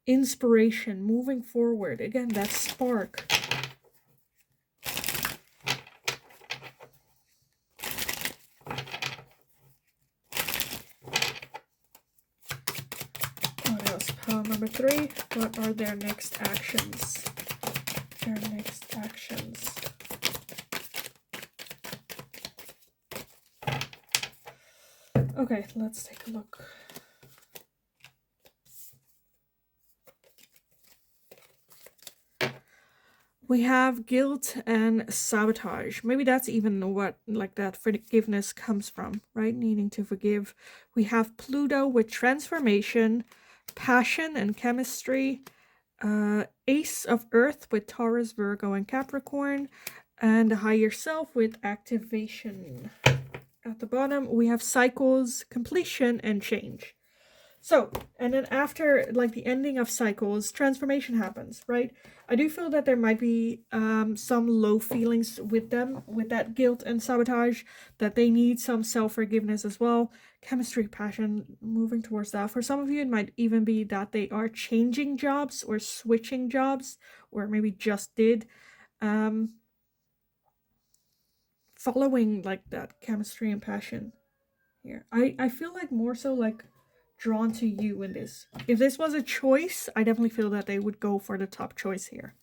Inspiration. Moving forward. Again, that spark. Pile number 3, what are their next actions? Their next actions. Okay, let's take a look. We have guilt and sabotage. Maybe that's even what like that forgiveness comes from, right? Needing to forgive. We have Pluto with transformation, passion and chemistry, Ace of Earth with Taurus, Virgo, and Capricorn, and the higher self with activation. At the bottom, we have cycles, completion, and change. So, and then after like the ending of cycles, transformation happens, right? I do feel that there might be some low feelings with them, with that guilt and sabotage, that they need some self-forgiveness as well. Chemistry, passion, moving towards that. For some of you, it might even be that they are changing jobs or switching jobs, or maybe just did. Following like that chemistry and passion here. I feel like more so like drawn to you in this. If this was a choice, I definitely feel that they would go for the top choice here.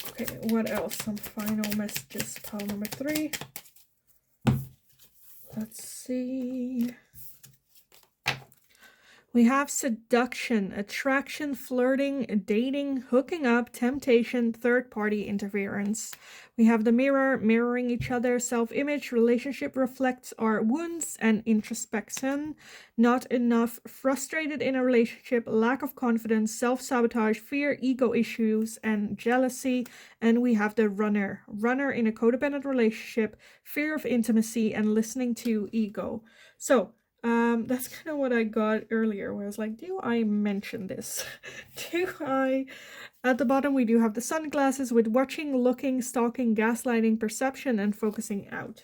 Okay, what else? Some final messages. Pile number 3. Let's see. We have seduction, attraction, flirting, dating, hooking up, temptation, third-party interference. We have the mirror, mirroring each other, self-image, relationship reflects our wounds, and introspection. Not enough, frustrated in a relationship, lack of confidence, self-sabotage, fear, ego issues, and jealousy. And we have the runner, runner in a codependent relationship, fear of intimacy, and listening to ego. So, that's kind of what I got earlier, where I was like, do I mention this? Do I? At the bottom, we do have the sunglasses with watching, looking, stalking, gaslighting, perception, and focusing out.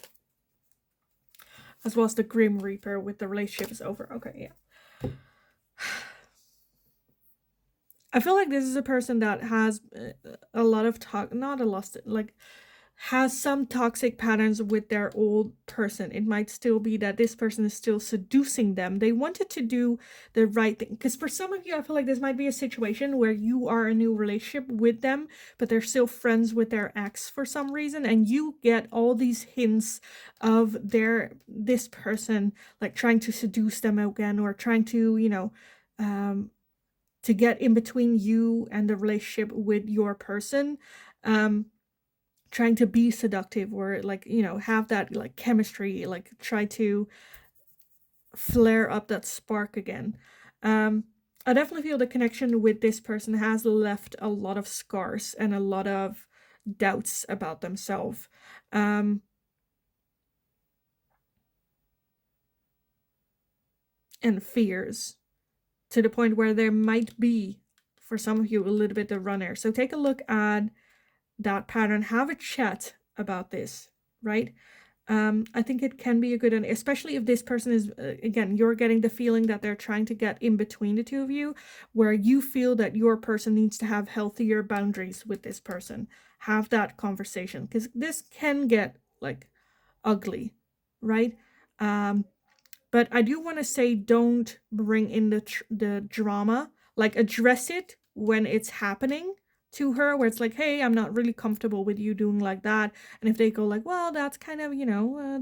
As well as the Grim Reaper with the relationship is over. Okay, yeah. I feel like this is a person that has a lot of not a lot, like has some toxic patterns with their old person. It might still be that this person is still seducing them. They wanted to do the right thing. Because for some of you, I feel like this might be a situation where you are in a new relationship with them, but they're still friends with their ex for some reason. And you get all these hints of this person like trying to seduce them again, or trying to, you know, to get in between you and the relationship with your person. Trying to be seductive, or like, you know, have that like chemistry, like try to flare up that spark again. I definitely feel the connection with this person has left a lot of scars and a lot of doubts about themselves. And fears, to the point where there might be, for some of you, a little bit of runner. So take a look at that pattern, have a chat about this, right? I think it can be a good one, especially if this person is, again, you're getting the feeling that they're trying to get in between the two of you, where you feel that your person needs to have healthier boundaries with this person. Have that conversation, because this can get like ugly, right? But I do want to say, don't bring in the drama. Like, address it when it's happening to her, where it's like, hey, I'm not really comfortable with you doing like that. And if they go like, well, that's kind of,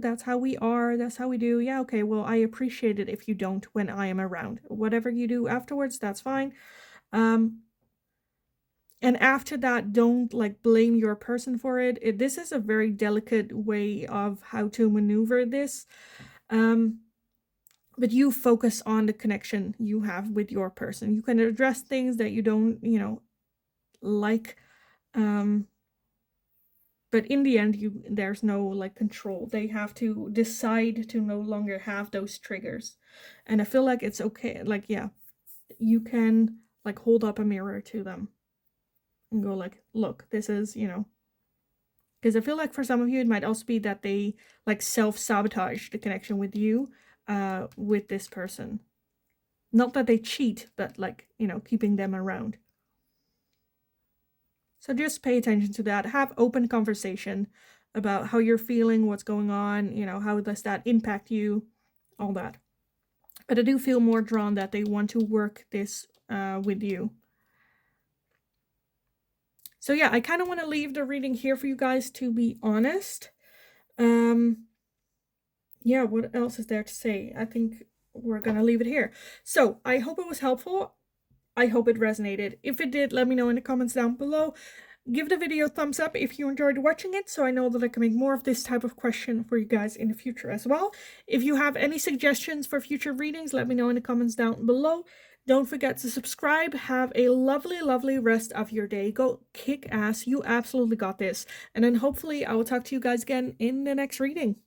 that's how we are, that's how we do. Yeah, okay, well, I appreciate it if you don't when I am around. Whatever you do afterwards, that's fine. And after that, don't like blame your person for it. This is a very delicate way of how to maneuver this. But you focus on the connection you have with your person. You can address things that you don't, like. But in the end, there's no like control. They have to decide to no longer have those triggers. And I feel like it's okay. Like, yeah, you can like hold up a mirror to them and go like, look, this is, because I feel like for some of you, it might also be that they like self-sabotage the connection with you, with this person. Not that they cheat, but like, keeping them around. So just pay attention to that. Have open conversation about how you're feeling, what's going on, how does that impact you, all that. But I do feel more drawn that they want to work this with you. So yeah, I kind of want to leave the reading here for you guys, to be honest. Yeah, what else is there to say? I think we're gonna leave it here. So I hope it was helpful. I hope it resonated. If it did, let me know in the comments down below. Give the video a thumbs up if you enjoyed watching it, so I know that I can make more of this type of question for you guys in the future as well. If you have any suggestions for future readings, let me know in the comments down below. Don't forget to subscribe. Have a lovely, lovely rest of your day. Go kick ass. You absolutely got this. And then hopefully I will talk to you guys again in the next reading.